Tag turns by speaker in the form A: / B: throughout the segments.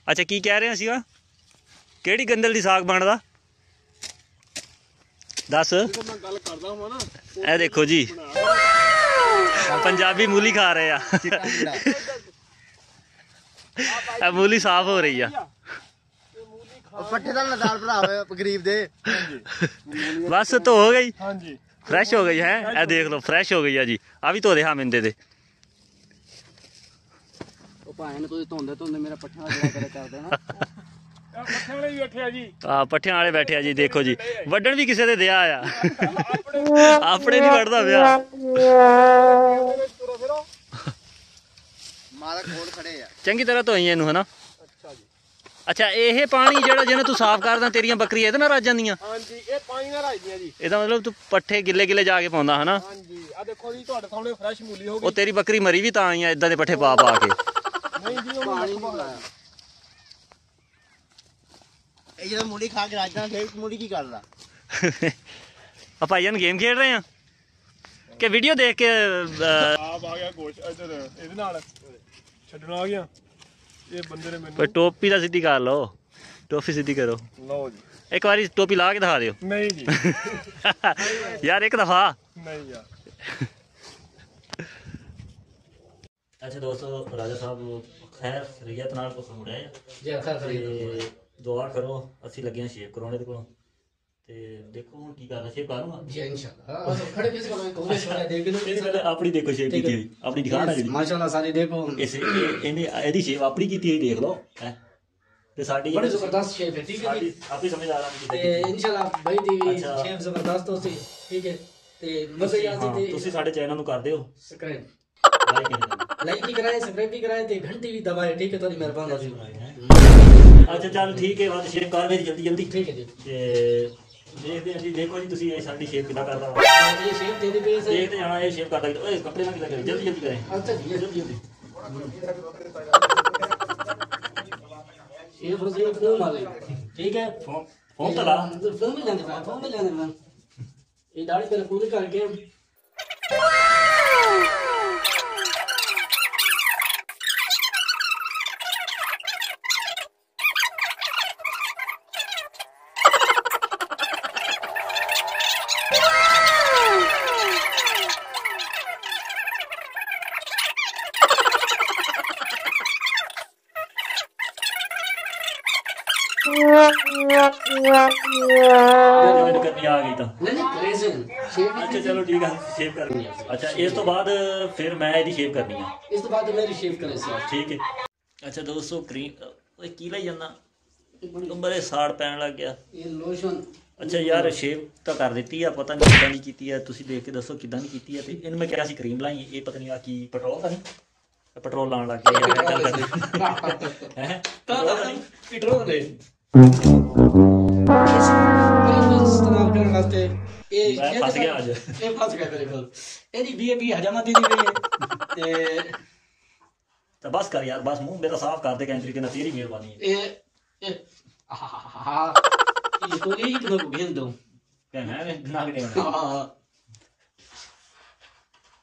A: अच्छा की कह रहे सीगा केड़ी गंदल दी साग बनदा दस ए देखो जी पंजाबी मूली खा रहे आ मूली साफ हो रही है बस तो हो गई फ्रेश हो गई है ए देख लो फ्रेश हो गई है जी आ भी धो दे हाँ मिंदे दे पट्ठियां वाले बैठे जी देखो जी वड्डण भी किसी दे दिया आ अपने नहीं वड्डदा पिया चंगी तरह धोई इनू है ना अच्छा ये पानी जेड़ा जिन्हें तू साफ करदा तेरियां बकरियां इहदे नाल रज जांदियां हां जी ये पानी नाल रजदियां जी ਇਹਦਾ मतलब तू पट्ठे गिले गिले जाके पाਉਂਦਾ है ना हां जी आ देखो जी ਤੁਹਾਡੇ ਸਾਹਮਣੇ ਫਰੈਸ਼ ਮੂਲੀ ਹੋ ਗਈ ਉਹ ਤੇਰੀ ਬੱਕਰੀ ਮਰੀ ਵੀ ਤਾਂ ਆਈ ਆ ਇਦਾਂ ਦੇ ਪੱਠੇ ਪਾ ਪਾ ਕੇ ਨਹੀਂ ਜੀ ਉਹ ਪਾਣੀ ਨਹੀਂ ਲਾਇਆ ਇਹ ਜਿਹੜਾ ਮੂਲੀ ਖਾ ਕੇ ਰਾਜਦਾ ਫੇਰ ਮੂਲੀ ਕੀ ਕਰਦਾ ਆ ਭਾਈਆਂ ਗੇਮ ਖੇਡ ਰਹੇ ਆ ਕਿ ਵੀਡੀਓ ਦੇਖ ਕੇ ਆਪ ਆ ਗਿਆ ਗੋਸ਼ ਇੱਧਰ ਇਹਦੇ ਨਾਲ ਛੱਡਣ ਆ ਗਿਆ ये बंदे ने मैंने टोपी दा सीधी कर लो टोपी सीधी करो लो जी एक बार टोपी ला के दिखा दियो नहीं जी यार एक दफा नहीं यार अच्छा दोस्तों राजा साहब खैर खैरियत नाल को मुड़े जी खैर खैरियत दुआ करो असि लगे शेव कराने दे कोलों ते देखो हुन की करना शेव करूंगा जी इंशाल्लाह खड़े किस को कोशिश कर देख लो इस वाले अपनी देखो शेव की हुई अपनी दिखा ना जी माशाल्लाह सारी देखो इस इन्हें एदी शेव अपनी की हुई देख लो हैं ते साडी बड़ी जबरदस्त शेव है ठीक है जी आप ही समझ आ रहा है इंशाल्लाह भाई दी शेव जबरदस्त हो सी ठीक है ते मजे आती ते तुसी साडे चैनल नु कर दियो सब्सक्राइब लाइक भी कराए सब्सक्राइब भी कराए ते घंटी भी दबाए ठीक है तोरी मेहरबानी जी अच्छा चल ठीक है बात शेव कर मेरी जल्दी जल्दी ठीक है जी ते देखते हैं जी देखो जी तुसी ये साडी शेव कितना करदा ये शेव दे दे पे देखते जाना ये शेव करदा ओए कपड़े ना किला करें जल्दी जल्दी करें अच्छा जी जल्दी जल्दी शेव रोज़ फोन आ गई ठीक है फोन तो ला फोन में लेने ये दाढ़ी पे पूरी करके करनी आ गई तो अच्छा चलो ठीक है शेव कर अच्छा इस तो बाद फिर मैं ਇਹਦੀ शेव करनी है इस तो बाद मेरी शेव करे सी ठीक है अच्छा दोस्तों क्रीम ओए की लाई ਜਾਂਦਾ बड़े साड़ पैन लग गया ये लोशन अच्छा यार शेव तो कर दी है पता नहीं किदां नहीं की है तुसी देख के दसो किदां नहीं की है ते इन मैं क्या सी क्रीम लाई ये पता नहीं आ की पेट्रोल का नहीं पेट्रोल लाने लग गया यार गल कर हैं पेट्रोल दे इस्तेमाल करने वास्ते ये फंस गया आज ये फंस गया मेरे को एदी बीएपी हजामा दी गई है ते तो बस कर यार बस मुंह मेरा साफ कर दे कैंट्री के ना तेरी मेहरबानी है ये ये तो ये कितना को भेज दो क्या है नाग ने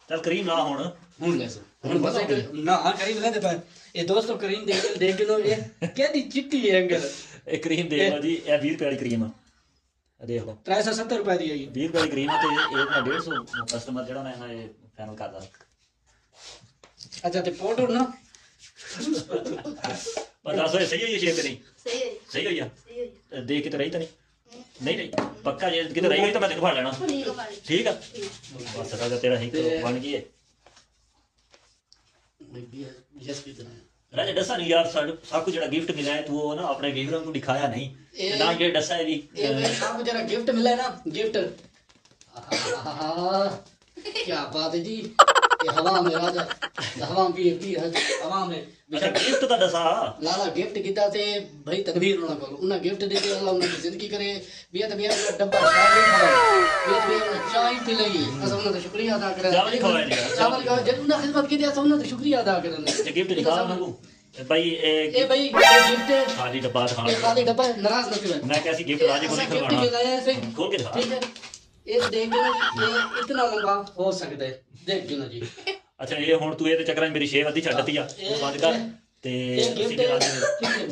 A: चल क्रीम ला हुन ले हुन बस ना क्रीम ले दे ये दोस्तों क्रीम देख के नो ये केदी चिट्टी है अंकल ये क्रीम देख लो जी ये 20 रुपए वाली क्रीम है देख लो 370 रुपए दी है 20 रुपए वाली क्रीम है तो ये 150 कस्टमर जेड़ा मैं ये फाइनल करदा अच्छा ते पाउडर ना पता सो सही है ये शेव नहीं सही है सही देख के तो रही तो नहीं नहीं पक्का ये किधर रही तो मैं तेरे को फाड़ लेना ठीक है बस राजा तेरा ही बन गई है राजा दसा नहीं यार सब कुछ जरा गिफ्ट मिला है तू वो ना अपने व्यूअरों को दिखाया नहीं ना ये दसा है ये सब जरा गिफ्ट मिला है ना गिफ्ट क्या बात है जी ये हवा में राजा हवा की हवा में अच्छा गिफ्ट तो दसा लाला गिफ्ट कीता ते भाई तकदीर ना को उन्हें गिफ्ट दे के अल्लाह उन्हें जिंदगी करे बिया तो बिया डब्बा चाय खवाए बिया चाय पिलाई अस उन्हें शुक्रिया अदा करे चावल खवाए चावल का जब उन्हें खिदमत की दिया उन्हें शुक्रिया अदा करने ये गिफ्ट दिखा उनको भाई ए भाई गिफ्ट खाली डब्बा खाली डब्बा नाराज मत कर मैं कैसी गिफ्ट राजी को नहीं खवाना खोल के दिखा ठीक है ये देख ये इतना लंबा हो सकता है देख जो ना जी अच्छा ये हुन तू ये चक्कर मेरी शेव अद्धी छड्डती आ बंद कर ਤੇ
B: ਇਹ
A: ਅਸੀਂ
B: ਗਿਫਟ
A: ਕਰਾਂਗੇ।
B: ਠੀਕ ਹੈ,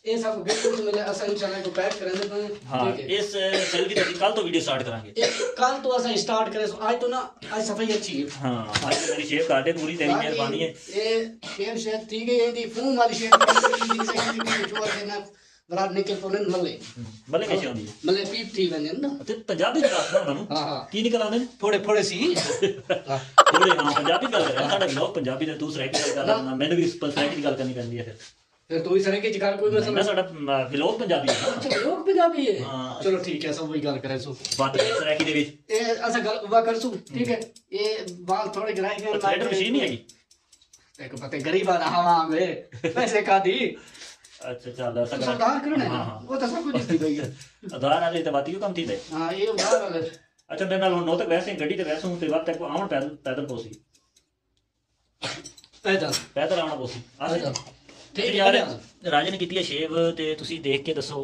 B: ਇਹ ਸਭ ਗਿਫਟ ਮਿਲੇ ਅਸਾਂ ਇਨਸ਼ਾਅੱਲਾ ਕੋ ਪੈਕ ਕਰਾਂਗੇ ਤਾਂ
A: ਹਾਂ ਇਸ ਸੈਲਫੀ ਦੀ ਕੱਲ ਤੋਂ ਵੀਡੀਓ ਸਟਾਰਟ ਕਰਾਂਗੇ।
B: ਕੱਲ ਤੋਂ ਅਸਾਂ ਸਟਾर्ट ਕਰੇ ਅੱਜ ਤੋਂ ਨਾ ਅੱਜ ਸਫਾਈ ਅੱਛੀ ਹੈ।
A: ਹਾਂ ਅੱਜ ਮੇਰੀ ਸ਼ੇਪ ਕਰ ਦੇ ਪੂਰੀ, ਤੇਰੀ ਮਿਹਰਬਾਨੀ ਹੈ।
B: ਇਹ ਸ਼ੇਪ ਠੀਕ ਹੈ, ਇਹਦੀ ਫੂਮ ਵਾਲੀ ਸ਼ੇਪ ਦੀ ਸਹੀ ਚੋਰ ਦੇ ਨਾ ਬੜਾ ਨਿਕਲ ਤੋਂ ਮੱਲੇ
A: ਮੱਲੇ ਕਿਵੇਂ ਆਉਂਦੀ ਹੈ?
B: ਮੱਲੇ ਪੀਪ ਥੀ ਵੰਜਨ ਨਾ
A: ਤੇ ਪੰਜਾਬੀ ਚ ਦੱਸਣਾ ਉਹਨਾਂ ਨੂੰ।
B: ਹਾਂ
A: ਕੀ ਨਿਕਲ ਆਉਂਦੇ ਨੇ?
B: ਥੋੜੇ ਥੋੜੇ ਸੀ
A: ਥੋੜੇ। ਹਾਂ ਪੰਜਾਬੀ ਗੱਲ ਕਰ ਰਿਹਾ ਸਾਡਾ ਲੋਕ ਪੰਜਾਬੀ ਦੇ ਤੂੰ ਸਰਾਇਕੀ ਗੱਲ ਕਰ ਰਿਹਾ, ਮੈਨੂੰ ਵੀ ਸਰਾਇਕੀ ਦੀ ਗੱਲ ਕਰਨੀ ਪੈਂਦੀ ਹੈ।
B: ਫਿਰ ਤੂੰ ਹੀ ਸਰਾਇਕੀ ਚ ਗੱਲ ਕੋਈ
A: ਮੈਂ ਸਾਡਾ ਵਲੋਗ ਪੰਜਾਬੀ ਹੈ।
B: ਅੱਛਾ ਲੋਕ ਪੰਜਾਬੀ ਹੈ। ਚਲੋ ਠੀਕ ਹੈ, ਸਭ ਵही ਗੱਲ ਕਰੇ ਸੋ
A: ਬਾਤ ਸਰਾਇਕੀ ਦੇ ਵਿੱਚ
B: ਇਹ ਅਸਾਂ ਗੱਲ ਵਾ ਕਰ ਸੂ ਠੀਕ ਹੈ। ਇਹ ਵਾਲ ਥੋੜੇ ਗਰਾਈ ਗਏ
A: ਥ੍ਰੈਡ ਮਸ਼ੀਨ ਨਹੀਂ ਹੈਗੀ।
B: ਇੱਕ ਪਤਾ ਗਰੀਬ ਆ ਹਵਾ में पैसे का दी
A: अच्छा ਚੱਲ ਅਸਾਂ
B: सरदार करने ना वो तो सब कुछ दी गई है
A: ਆਧਾਰ ਵਾਲੇ ਤੇ ਬਾਤੀ ਕੰਮ ਥੀ ਦੇ।
B: हां ये उधार वाले
A: ਅੱਛਾ ਮੇਰੇ ਨਾਲ ਨੋ ਤੱਕ ਵੈਸੇ ਗੱਡੀ ਤੇ ਵੈਸੇ ਤੇ ਵਕਤ ਤੱਕ ਆਉਣ ਪੈਦਲ ਪੋਸੀ ਪੈਦਲ ਆਉਣਾ ਪੋਸੀ
B: पैदल
A: ਠੀਕ ਯਾਰ। ਰਾਜੇ ਨੇ ਕੀਤੀ ਹੈ ਸ਼ੇਵ ਤੇ ਤੁਸੀਂ ਦੇਖ ਕੇ ਦੱਸੋ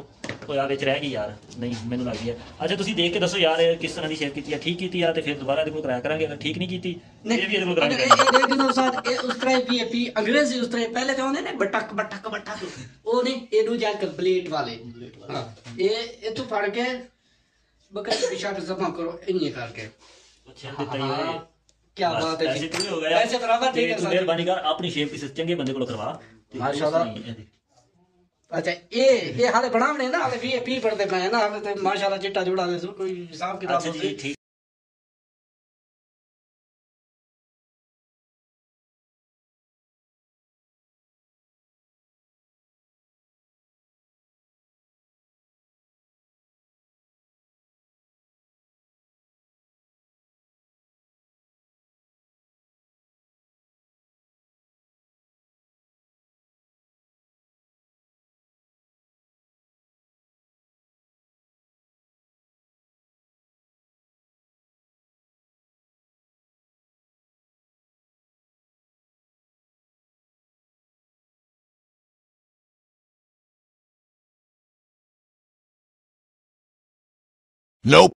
A: ਉਹ ਆ ਵਿੱਚ ਰਹਿ ਗਈ ਯਾਰ, ਨਹੀਂ ਮੈਨੂੰ ਲੱਗਦੀ ਹੈ। ਅੱਛਾ ਤੁਸੀਂ ਦੇਖ ਕੇ ਦੱਸੋ ਯਾਰ ਕਿਸ ਤਰ੍ਹਾਂ ਦੀ ਸ਼ੇਵ ਕੀਤੀ ਹੈ, ਠੀਕ ਕੀਤੀ ਆ ਤੇ ਫਿਰ ਦੁਬਾਰਾ ਇਹਦੇ ਕੋਲ ਕਰਾਇਆ ਕਰਾਂਗੇ, ਅਗਰ ਠੀਕ ਨਹੀਂ ਕੀਤੀ ਇਹ ਵੀ ਇਹਦੇ ਕੋਲ ਕਰਾਂਗੇ।
B: ये देखो साथ ये उस तरह वीआईपी अंग्रेजी उस तरह पहले तो होंगे ना बटक बटक बटक वो नहीं ये दू जा कंप्लीट वाले हां ये तू फाड़ के बकरी की शर्ट जमा करो इन्हीं करके।
A: अच्छा ਦਿੱਤਾ ਹੀ ਹੋਏ
B: क्या बात है
A: ऐसे तो हो गया
B: ऐसे बराबर ठीक है सर
A: ਮਿਹਰਬਾਨੀ ਕਰ ਆਪਣੀ ਸ਼ੇਪ ਕਿਸੇ ਚੰਗੇ ਬੰਦੇ ਕੋਲ ਕਰਵਾ
B: माशाल्लाह। अच्छा ये हाले बनावने ना हाले वीआईपी पढ़ते पे ना हाले तो माशाल्लाह चिट्टा जोड़ा दे कोई हिसाब किताब
A: अच्छा जी ठीक।
C: Nope.